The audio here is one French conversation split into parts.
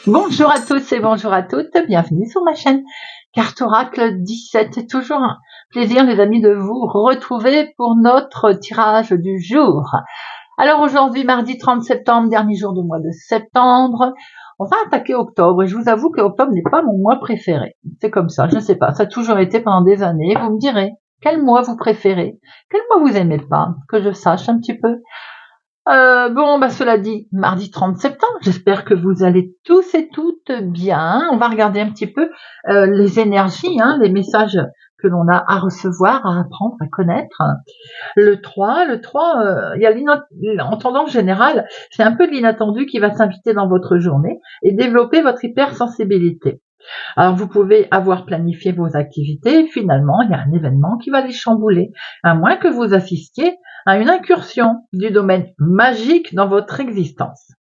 Bonjour à tous et bonjour à toutes, bienvenue sur ma chaîne Carte Oracle 17. C'est toujours un plaisir les amis de vous retrouver pour notre tirage du jour. Alors aujourd'hui mardi 30 septembre, dernier jour du mois de septembre, on va attaquer octobre et je vous avoue que octobre n'est pas mon mois préféré. C'est comme ça, je ne sais pas, ça a toujours été pendant des années. Vous me direz quel mois vous préférez, quel mois vous aimez pas, que je sache un petit peu. Cela dit, mardi 30 septembre, j'espère que vous allez tous et toutes bien. On va regarder un petit peu les énergies, les messages que l'on a à recevoir, à apprendre, à connaître. Le 3, il y a en tendance générale, c'est un peu de l'inattendu qui va s'inviter dans votre journée et développer votre hypersensibilité. Alors vous pouvez avoir planifié vos activités et finalement il y a un événement qui va les chambouler, à moins que vous assistiez à une incursion du domaine magique dans votre existence.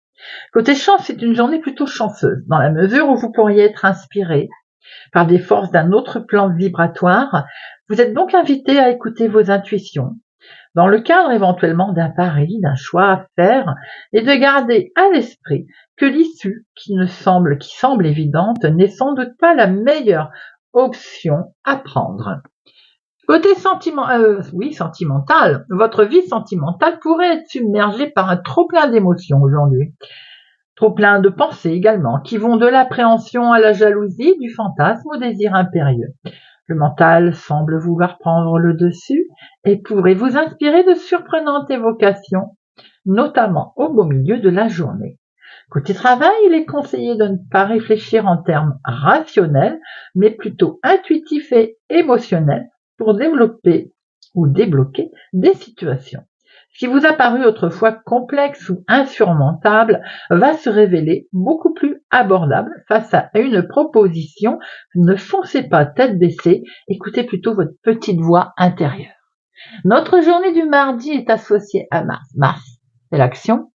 Côté chance, c'est une journée plutôt chanceuse, dans la mesure où vous pourriez être inspiré par des forces d'un autre plan vibratoire. Vous êtes donc invité à écouter vos intuitions, dans le cadre éventuellement d'un pari, d'un choix à faire, et de garder à l'esprit que l'issue qui semble évidente n'est sans doute pas la meilleure option à prendre. Côté sentimental, votre vie sentimentale pourrait être submergée par un trop-plein d'émotions aujourd'hui. Trop-plein de pensées également, qui vont de l'appréhension à la jalousie, du fantasme au désir impérieux. Le mental semble vouloir prendre le dessus et pourrait vous inspirer de surprenantes évocations, notamment au beau milieu de la journée. Côté travail, il est conseillé de ne pas réfléchir en termes rationnels, mais plutôt intuitifs et émotionnels pour développer ou débloquer des situations. Ce qui vous a paru autrefois complexe ou insurmontable va se révéler beaucoup plus abordable face à une proposition. Ne foncez pas tête baissée, écoutez plutôt votre petite voix intérieure. Notre journée du mardi est associée à Mars. Mars, c'est l'action,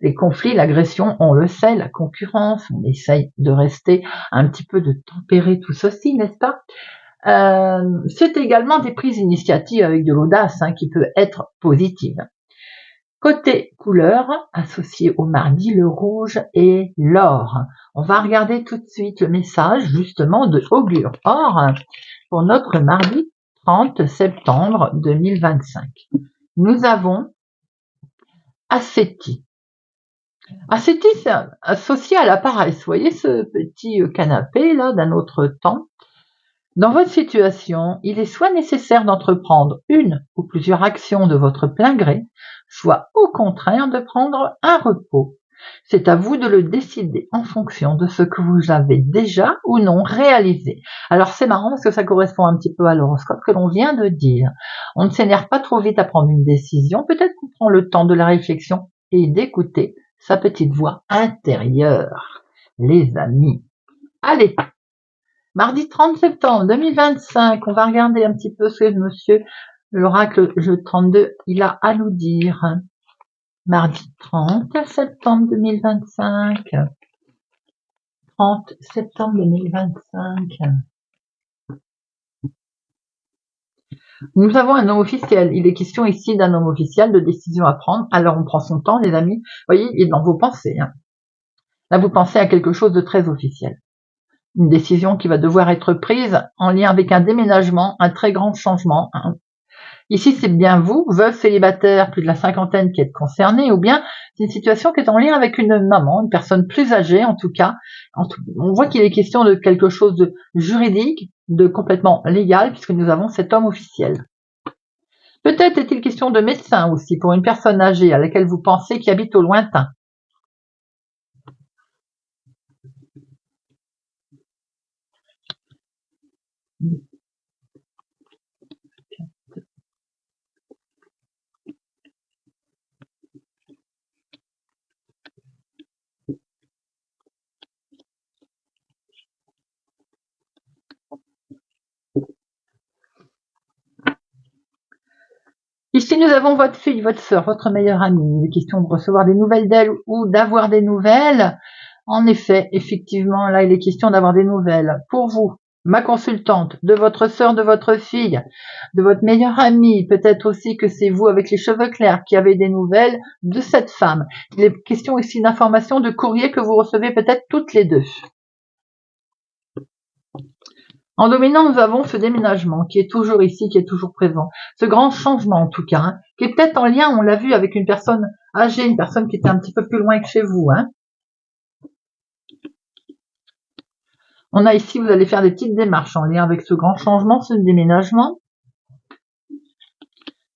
les conflits, l'agression, on le sait, la concurrence, on essaye de rester un petit peu de tempérer tout ceci, n'est-ce pas? C'est également des prises d'initiative avec de l'audace qui peut être positive. Côté couleur, associé au mardi, le rouge et l'or. On va regarder tout de suite le message justement de Augure Or pour notre mardi 30 septembre 2025. Nous avons Assétie. Assétie, c'est associé à la paresse. Vous voyez ce petit canapé là d'un autre temps. Dans votre situation, il est soit nécessaire d'entreprendre une ou plusieurs actions de votre plein gré, soit au contraire de prendre un repos. C'est à vous de le décider en fonction de ce que vous avez déjà ou non réalisé. Alors c'est marrant parce que ça correspond un petit peu à l'horoscope que l'on vient de dire. On ne s'énerve pas trop vite à prendre une décision, peut-être qu'on prend le temps de la réflexion et d'écouter sa petite voix intérieure. Les amis, allez, mardi 30 septembre 2025, on va regarder un petit peu ce que monsieur l'oracle jeu 32 il a à nous dire. Mardi 30 septembre 2025. 30 septembre 2025. Nous avons un homme officiel. Il est question ici d'un homme officiel, de décision à prendre. Alors on prend son temps, les amis. Vous voyez, il est dans vos pensées. Là, vous pensez à quelque chose de très officiel. Une décision qui va devoir être prise en lien avec un déménagement, un très grand changement. Ici, c'est bien vous, veuve célibataire, plus de la cinquantaine, qui êtes concernée, ou bien c'est une situation qui est en lien avec une maman, une personne plus âgée en tout cas. On voit qu'il est question de quelque chose de juridique, de complètement légal, puisque nous avons cet homme officiel. Peut-être est-il question de médecin aussi, pour une personne âgée à laquelle vous pensez qui habite au lointain. Ici, nous avons votre fille, votre sœur, votre meilleure amie. Il est question de recevoir des nouvelles d'elle ou d'avoir des nouvelles. En effet, effectivement, là, il est question d'avoir des nouvelles pour vous, ma consultante, de votre sœur, de votre fille, de votre meilleure amie, peut-être aussi que c'est vous avec les cheveux clairs qui avez des nouvelles de cette femme. Il est question ici d'informations de courrier que vous recevez peut-être toutes les deux. En dominant, nous avons ce déménagement qui est toujours ici, qui est toujours présent. Ce grand changement, en tout cas, qui est peut-être en lien, on l'a vu, avec une personne âgée, une personne qui était un petit peu plus loin que chez vous. On a ici, vous allez faire des petites démarches en lien avec ce grand changement, ce déménagement.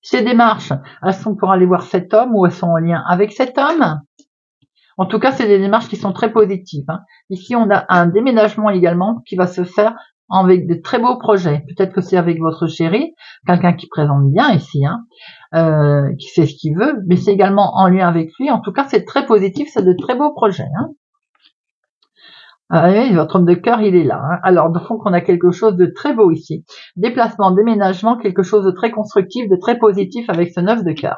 Ces démarches, elles sont pour aller voir cet homme ou elles sont en lien avec cet homme. En tout cas, c'est des démarches qui sont très positives. Ici, on a un déménagement également qui va se faire avec de très beaux projets. Peut-être que c'est avec votre chéri, quelqu'un qui présente bien ici, qui fait ce qu'il veut, mais c'est également en lien avec lui. En tout cas, c'est très positif, c'est de très beaux projets. Oui, votre homme de cœur, il est là. Alors, donc, on a quelque chose de très beau ici. Déplacement, déménagement, quelque chose de très constructif, de très positif avec ce 9 de cœur.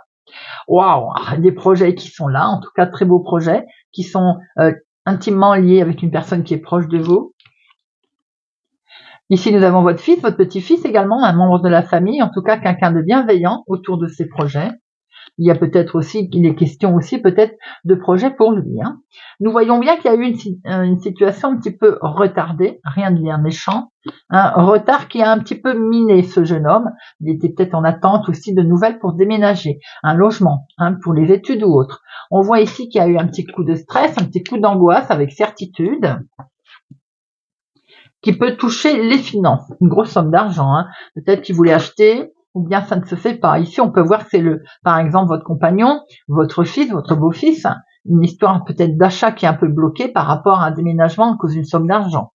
Waouh, des projets qui sont là, en tout cas très beaux projets, qui sont intimement liés avec une personne qui est proche de vous. Ici, nous avons votre fils, votre petit-fils également, un membre de la famille, en tout cas quelqu'un de bienveillant autour de ces projets. Il y a peut-être aussi, il est question aussi peut-être de projets pour lui. Nous voyons bien qu'il y a eu une situation un petit peu retardée, rien de bien méchant, un retard qui a un petit peu miné ce jeune homme. Il était peut-être en attente aussi de nouvelles pour déménager, un logement, pour les études ou autre. On voit ici qu'il y a eu un petit coup de stress, un petit coup d'angoisse avec certitude, qui peut toucher les finances, une grosse somme d'argent. Peut-être qu'il voulait acheter, ou bien ça ne se fait pas. Ici, on peut voir que c'est par exemple, votre compagnon, votre fils, votre beau-fils, une histoire peut-être d'achat qui est un peu bloquée par rapport à un déménagement à cause d'une somme d'argent.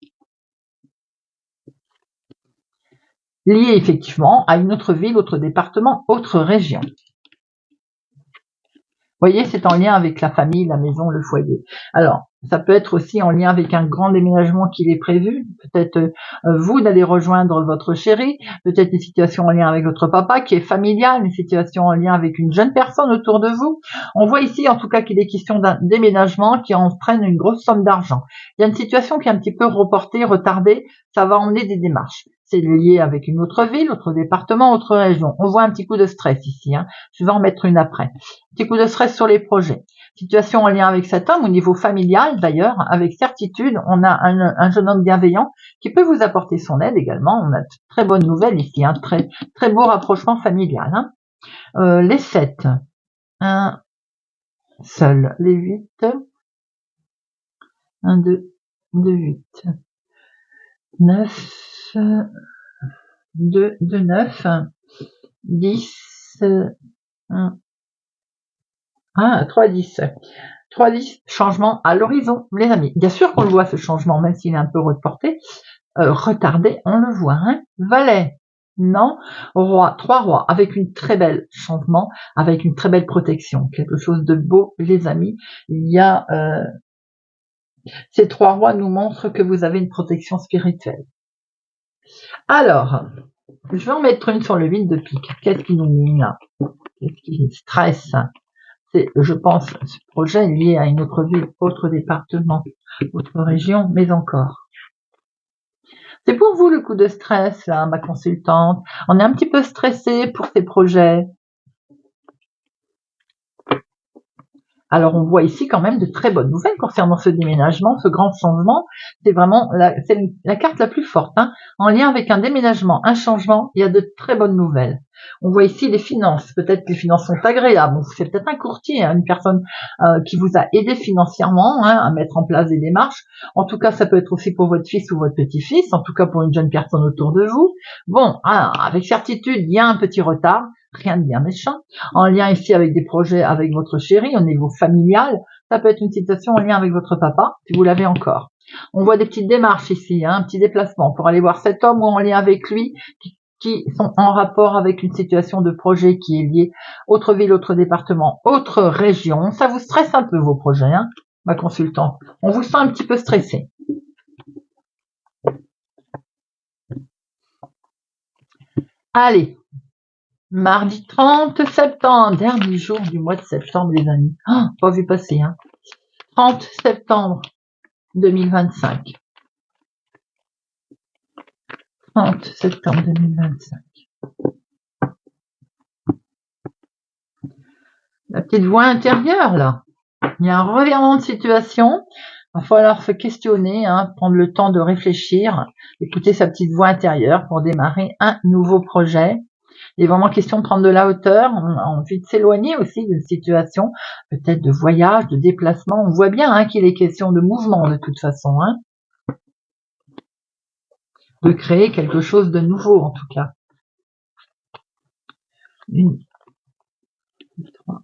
Lié effectivement à une autre ville, autre département, autre région. Vous voyez, c'est en lien avec la famille, la maison, le foyer. Alors, ça peut être aussi en lien avec un grand déménagement qu'il est prévu. Peut-être vous d'aller rejoindre votre chéri. Peut-être une situation en lien avec votre papa qui est familiale, une situation en lien avec une jeune personne autour de vous. On voit ici, en tout cas, qu'il est question d'un déménagement qui entraîne une grosse somme d'argent. Il y a une situation qui est un petit peu reportée, retardée. Ça va emmener des démarches. C'est lié avec une autre ville, autre département, autre région. On voit un petit coup de stress ici. Je vais en mettre une après. Petit coup de stress sur les projets. Situation en lien avec cet homme au niveau familial d'ailleurs, avec certitude, on a un jeune homme bienveillant qui peut vous apporter son aide également. On a de très bonnes nouvelles ici, très, très beau rapprochement familial. Les 7, 1 seul, les 8, 1, 2, 2, 8, 9, 2, 2, 9, 10, 1, 3, 10. 3, 10, changement à l'horizon, les amis. Bien sûr qu'on le voit ce changement, même s'il est un peu reporté, retardé, on le voit. Valet, non. Roi, 3 rois, avec une très belle changement, avec une très belle protection. Quelque chose de beau, les amis. Il y a... ces 3 rois nous montrent que vous avez une protection spirituelle. Alors, je vais en mettre une sur le 8 de pique. Qu'est-ce qui nous mine là? Qu'est-ce qui stresse? C'est, je pense, ce projet lié à une autre ville, autre département, autre région, mais encore. C'est pour vous le coup de stress, là, ma consultante. On est un petit peu stressé pour ces projets. Alors, on voit ici quand même de très bonnes nouvelles concernant ce déménagement, ce grand changement. C'est vraiment la carte la plus forte. En lien avec un déménagement, un changement, il y a de très bonnes nouvelles. On voit ici les finances. Peut-être que les finances sont agréables. C'est peut-être un courtier, une personne qui vous a aidé financièrement à mettre en place des démarches. En tout cas, ça peut être aussi pour votre fils ou votre petit-fils. En tout cas, pour une jeune personne autour de vous. Bon, avec certitude, il y a un petit retard. Rien de bien méchant. En lien ici avec des projets avec votre chéri au niveau familial, ça peut être une situation en lien avec votre papa, si vous l'avez encore. On voit des petites démarches ici, un petit déplacement pour aller voir cet homme ou en lien avec lui qui sont en rapport avec une situation de projet qui est liée autre ville, autre département, autre région. Ça vous stresse un peu vos projets, ma consultante. On vous sent un petit peu stressé. Allez. Mardi 30 septembre, dernier jour du mois de septembre, les amis. Pas vu passer, 30 septembre 2025. 30 septembre 2025. La petite voix intérieure, là. Il y a un revirement de situation. Il va falloir se questionner, hein, prendre le temps de réfléchir, écouter sa petite voix intérieure pour démarrer un nouveau projet. Il est vraiment question de prendre de la hauteur, on a envie de s'éloigner aussi d'une situation, peut-être de voyage, de déplacement. On voit bien, hein, qu'il est question de mouvement de toute façon, hein. De créer quelque chose de nouveau en tout cas. 1, 2, 3.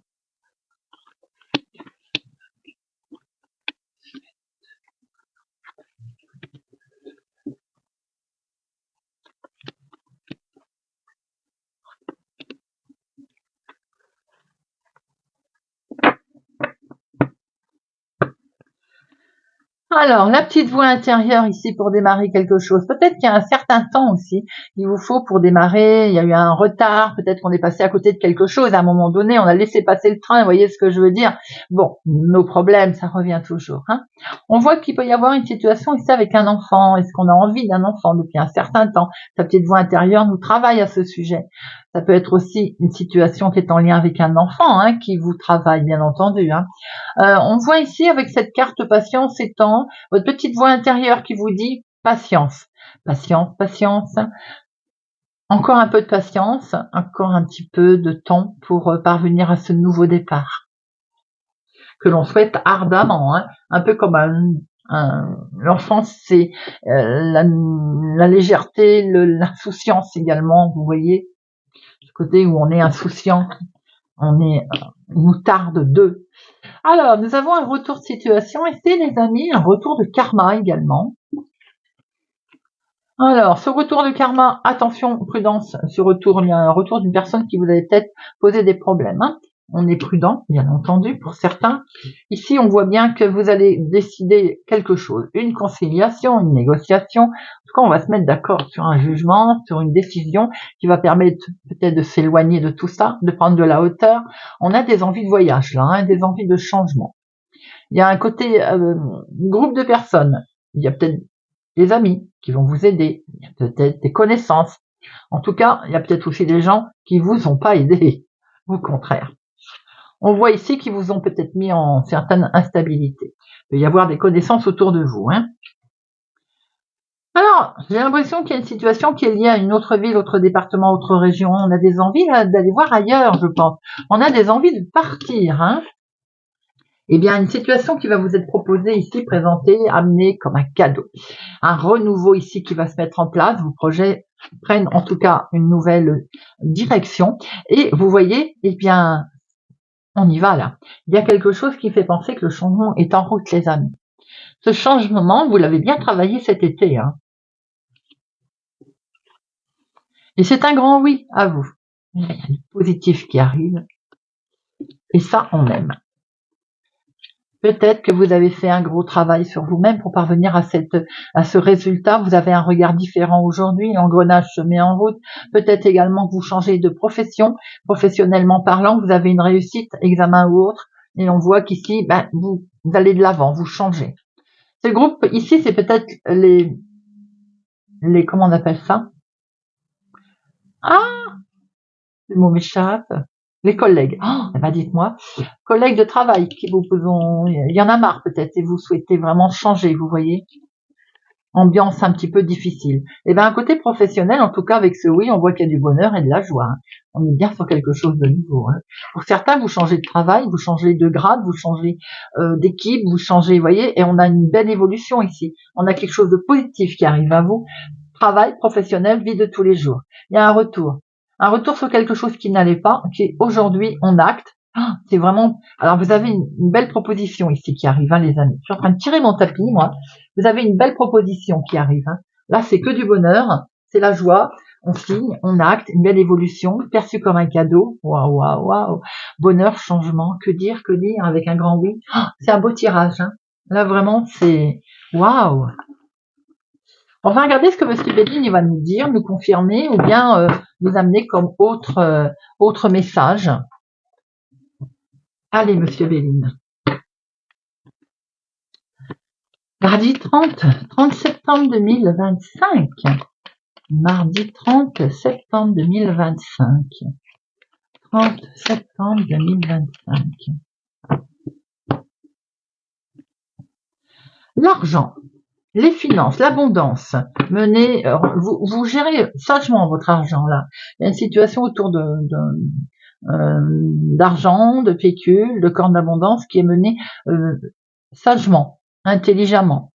Alors, la petite voix intérieure ici pour démarrer quelque chose. Peut-être qu'il y a un certain temps aussi qu'il vous faut pour démarrer. Il y a eu un retard. Peut-être qu'on est passé à côté de quelque chose. À un moment donné, on a laissé passer le train. Vous voyez ce que je veux dire? Bon, nos problèmes, ça revient toujours, hein. On voit qu'il peut y avoir une situation ici avec un enfant. Est-ce qu'on a envie d'un enfant depuis un certain temps? Sa petite voix intérieure nous travaille à ce sujet. Ça peut être aussi une situation qui est en lien avec un enfant, hein, qui vous travaille, bien entendu, hein. On voit ici avec cette carte patience et temps, votre petite voix intérieure qui vous dit patience, patience, patience. Encore un peu de patience, encore un petit peu de temps pour parvenir à ce nouveau départ que l'on souhaite ardemment, hein, un peu comme l'enfance, c'est la légèreté, l'insouciance également, vous voyez, ce côté où on est insouciant, il nous tarde d'eux. Alors, nous avons un retour de situation et c'est, les amis, un retour de karma également. Alors, ce retour de karma, attention, prudence, ce retour, il y a un retour d'une personne qui vous avait peut-être posé des problèmes, hein. On est prudent, bien entendu, pour certains. Ici, on voit bien que vous allez décider quelque chose, une conciliation, une négociation. En tout cas, on va se mettre d'accord sur un jugement, sur une décision qui va permettre peut-être de s'éloigner de tout ça, de prendre de la hauteur. On a des envies de voyage, là, hein, des envies de changement. Il y a un côté groupe de personnes. Il y a peut-être des amis qui vont vous aider. Il y a peut-être des connaissances. En tout cas, il y a peut-être aussi des gens qui vous ont pas aidé. Au contraire. On voit ici qu'ils vous ont peut-être mis en certaine instabilité. Il peut y avoir des connaissances autour de vous, hein. Alors, j'ai l'impression qu'il y a une situation qui est liée à une autre ville, autre département, autre région. On a des envies d'aller voir ailleurs, je pense. On a des envies de partir, hein. Eh bien, une situation qui va vous être proposée ici, présentée, amenée comme un cadeau. Un renouveau ici qui va se mettre en place. Vos projets prennent en tout cas une nouvelle direction. Et vous voyez, eh bien, on y va là. Il y a quelque chose qui fait penser que le changement est en route, les amis. Ce changement, vous l'avez bien travaillé cet été, hein. Et c'est un grand oui à vous. Il y a du positif qui arrive. Et ça, on aime. Peut-être que vous avez fait un gros travail sur vous-même pour parvenir à ce résultat. Vous avez un regard différent aujourd'hui. L'engrenage se met en route. Peut-être également que vous changez de profession. Professionnellement parlant, vous avez une réussite, examen ou autre. Et on voit qu'ici, vous allez de l'avant, vous changez. Ce groupe ici, c'est peut-être les, comment on appelle ça? Ah, le mot m'échappe. Les collègues. Oh, bah dites-moi, collègues de travail qui vous posent, il y en a marre peut-être et vous souhaitez vraiment changer, vous voyez. Ambiance un petit peu difficile. Et bien, un côté professionnel, en tout cas avec ce oui, on voit qu'il y a du bonheur et de la joie, hein. On est bien sur quelque chose de nouveau, hein. Pour certains, vous changez de travail, vous changez de grade, vous changez d'équipe, vous changez, vous voyez, et on a une belle évolution ici. On a quelque chose de positif qui arrive à vous. Travail, professionnel, vie de tous les jours. Il y a un retour. Un retour sur quelque chose qui n'allait pas, qui aujourd'hui on acte. C'est vraiment. Alors vous avez une belle proposition ici qui arrive, hein, les amis. Je suis en train de tirer mon tapis, moi. Vous avez une belle proposition qui arrive, hein. Là, c'est que du bonheur, c'est la joie. On signe, on acte, une belle évolution, perçue comme un cadeau. Waouh, waouh, waouh. Bonheur, changement. Que dire avec un grand oui. C'est un beau tirage, hein. Là, vraiment, c'est waouh. On va regarder ce que M. Béline va nous dire, nous confirmer ou bien nous amener comme autre message. Allez, M. Béline. Mardi 30 septembre 2025. mardi 30 septembre 2025. 30 septembre 2025. L'argent, les finances, l'abondance. Vous gérez sagement votre argent là. Il y a une situation autour d'argent, de pécule, de corne d'abondance qui est menée sagement, intelligemment.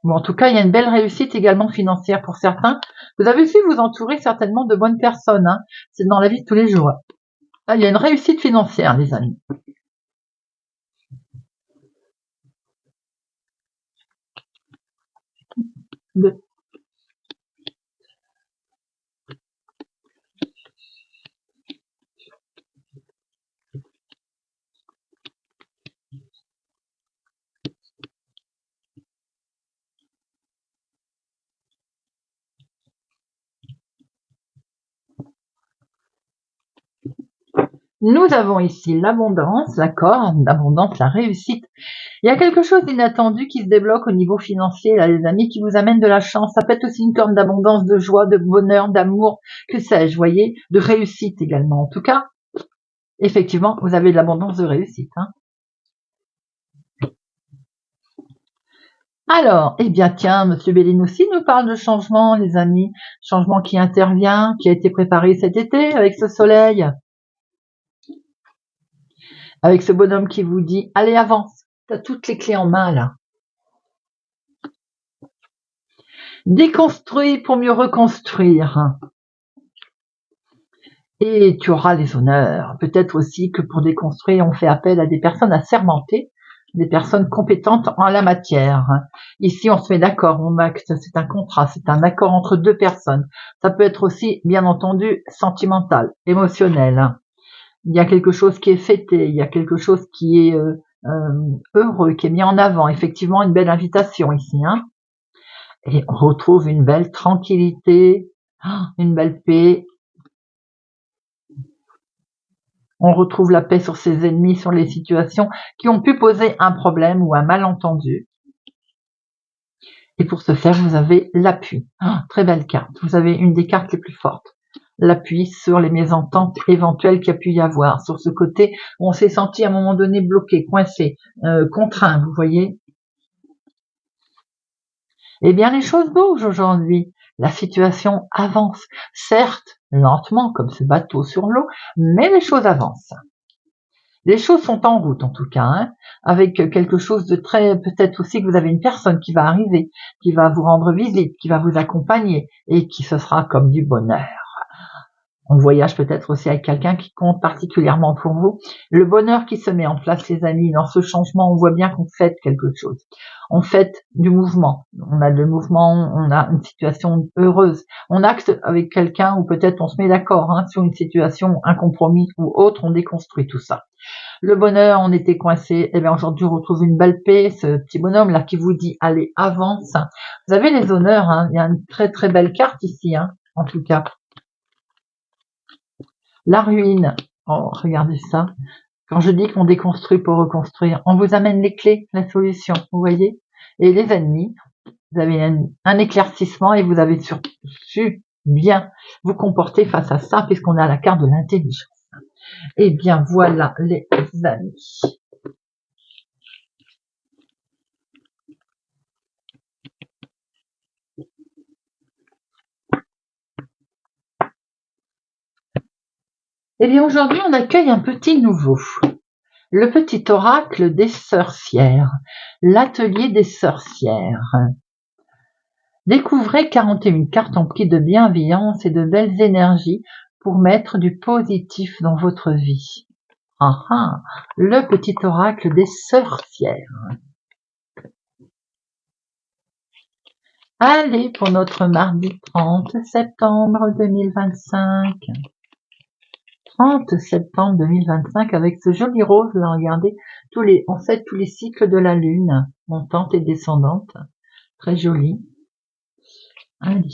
Bon, en tout cas, il y a une belle réussite également financière pour certains. Vous avez su vous entourer certainement de bonnes personnes. Hein. C'est dans la vie de tous les jours. Ah, il y a une réussite financière, les amis. Nous avons ici l'abondance, la corne, l'abondance, la réussite. Il y a quelque chose d'inattendu qui se débloque au niveau financier, là, les amis, qui vous amène de la chance. Ça peut être aussi une corne d'abondance, de joie, de bonheur, d'amour, que sais-je, voyez, de réussite également. En tout cas, effectivement, vous avez de l'abondance de réussite. Hein. Alors, eh bien, tiens, Monsieur Bellinoussi nous parle de changement, les amis. Changement qui intervient, qui a été préparé cet été avec ce soleil. Avec ce bonhomme qui vous dit, allez, avance, t'as toutes les clés en main, là. Déconstruis pour mieux reconstruire. Et tu auras les honneurs. Peut-être aussi que pour déconstruire, on fait appel à des personnes assermentées, des personnes compétentes en la matière. Ici, on se met d'accord, on acte, c'est un contrat, c'est un accord entre deux personnes. Ça peut être aussi, bien entendu, sentimental, émotionnel. Il y a quelque chose qui est fêté, il y a quelque chose qui est heureux, qui est mis en avant. Effectivement, une belle invitation ici. Hein. Et on retrouve une belle tranquillité, une belle paix. On retrouve la paix sur ses ennemis, sur les situations qui ont pu poser un problème ou un malentendu. Et pour ce faire, vous avez l'appui. Très belle carte. Vous avez une des cartes les plus fortes. L'appui sur les mésententes éventuelles qu'il y a pu y avoir. Sur ce côté où on s'est senti à un moment donné bloqué, coincé, contraint, vous voyez. Eh bien, les choses bougent aujourd'hui. La situation avance. Certes, lentement, comme ce bateau sur l'eau, mais les choses avancent. Les choses sont en route en tout cas, hein, avec quelque chose de très, peut-être aussi que vous avez une personne qui va arriver, qui va vous rendre visite, qui va vous accompagner et qui ce sera comme du bonheur. On voyage peut-être aussi avec quelqu'un qui compte particulièrement pour vous. Le bonheur qui se met en place, les amis, dans ce changement, on voit bien qu'on fait quelque chose. On fait du mouvement. On a le mouvement, on a une situation heureuse. On acte avec quelqu'un ou peut-être on se met d'accord hein, sur une situation, un compromis ou autre, on déconstruit tout ça. Le bonheur, on était coincé. Eh bien, aujourd'hui, on retrouve une belle paix. Ce petit bonhomme là qui vous dit, allez, avance. Vous avez les honneurs. Hein. Il y a une très très belle carte ici, hein, en tout cas. La ruine. Oh, regardez ça. Quand je dis qu'on déconstruit pour reconstruire, on vous amène les clés, la solution, vous voyez. Et les ennemis, vous avez un éclaircissement et vous avez su bien vous comporter face à ça, puisqu'on a la carte de l'intelligence. Eh bien, voilà les amis. Eh bien, aujourd'hui, on accueille un petit nouveau. Le petit oracle des sorcières. L'atelier des sorcières. Découvrez 41 cartes emplies de bienveillance et de belles énergies pour mettre du positif dans votre vie. Le petit oracle des sorcières. Allez pour notre mardi 30 septembre 2025. 30 septembre 2025 avec ce joli rose là, regardez, on sait tous les cycles de la lune, montante et descendante, très joli. Allez.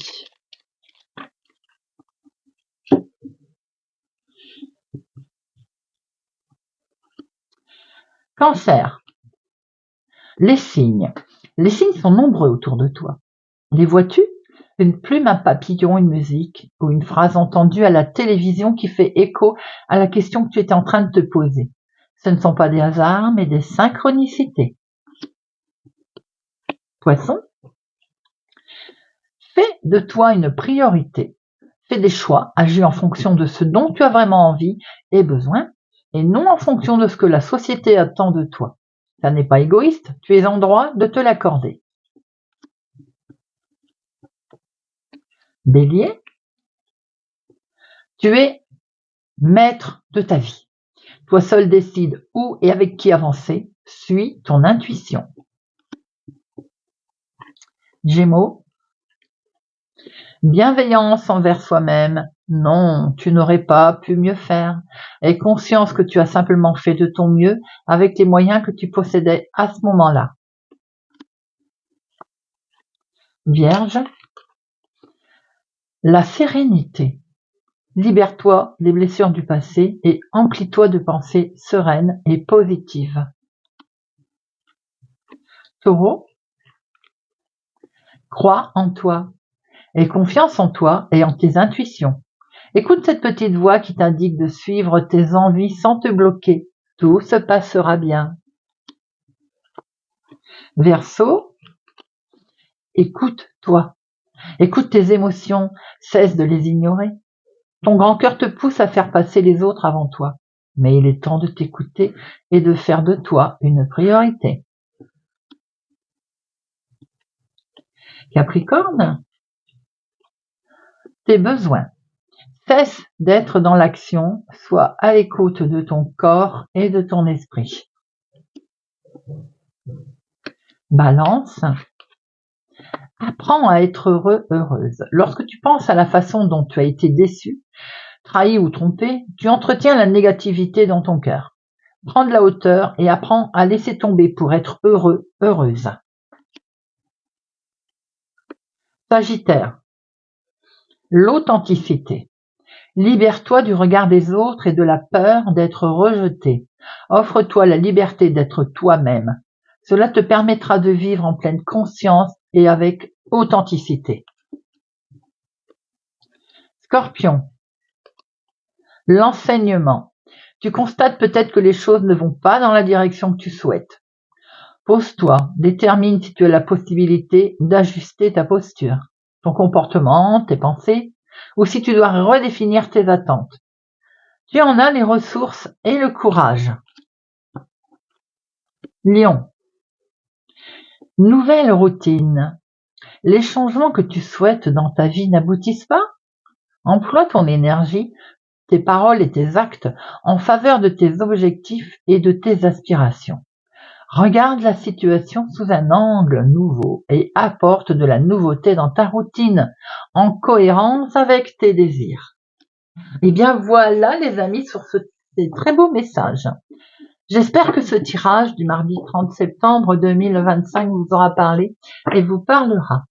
Cancer. Les signes. Les signes sont nombreux autour de toi. Les vois-tu? Une plume, un papillon, une musique ou une phrase entendue à la télévision qui fait écho à la question que tu étais en train de te poser. Ce ne sont pas des hasards, mais des synchronicités. Poisson, fais de toi une priorité. Fais des choix, agis en fonction de ce dont tu as vraiment envie et besoin, et non en fonction de ce que la société attend de toi. Ça n'est pas égoïste, tu es en droit de te l'accorder. Bélier, tu es maître de ta vie. Toi seul décides où et avec qui avancer, suis ton intuition. Gémeaux, bienveillance envers soi-même. Non, tu n'aurais pas pu mieux faire. Aie conscience que tu as simplement fait de ton mieux avec les moyens que tu possédais à ce moment-là. Vierge, la sérénité. Libère-toi des blessures du passé et emplis-toi de pensées sereines et positives. Taureau, crois en toi, aie confiance en toi et en tes intuitions. Écoute cette petite voix qui t'indique de suivre tes envies sans te bloquer. Tout se passera bien. Verseau, écoute-toi. Écoute tes émotions, cesse de les ignorer. Ton grand cœur te pousse à faire passer les autres avant toi. Mais il est temps de t'écouter et de faire de toi une priorité. Capricorne, tes besoins. Cesse d'être dans l'action, sois à l'écoute de ton corps et de ton esprit. Balance, apprends à être heureux, heureuse. Lorsque tu penses à la façon dont tu as été déçu, trahi ou trompé, tu entretiens la négativité dans ton cœur. Prends de la hauteur et apprends à laisser tomber pour être heureux, heureuse. Sagittaire, l'authenticité. Libère-toi du regard des autres et de la peur d'être rejeté. Offre-toi la liberté d'être toi-même. Cela te permettra de vivre en pleine conscience et avec authenticité. Scorpion, l'enseignement. Tu constates peut-être que les choses ne vont pas dans la direction que tu souhaites. Pose-toi, détermine si tu as la possibilité d'ajuster ta posture, ton comportement, tes pensées, ou si tu dois redéfinir tes attentes. Tu en as les ressources et le courage. Lion, nouvelle routine. Les changements que tu souhaites dans ta vie n'aboutissent pas? Emploie ton énergie, tes paroles et tes actes en faveur de tes objectifs et de tes aspirations. Regarde la situation sous un angle nouveau et apporte de la nouveauté dans ta routine, en cohérence avec tes désirs. Et bien voilà les amis sur ces très beaux messages. J'espère que ce tirage du mardi 30 septembre 2025 vous aura parlé et vous parlera.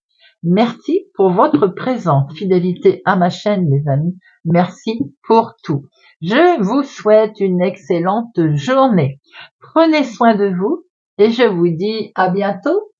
Merci pour votre présence, fidélité à ma chaîne les amis. Merci pour tout. Je vous souhaite une excellente journée. Prenez soin de vous et je vous dis à bientôt.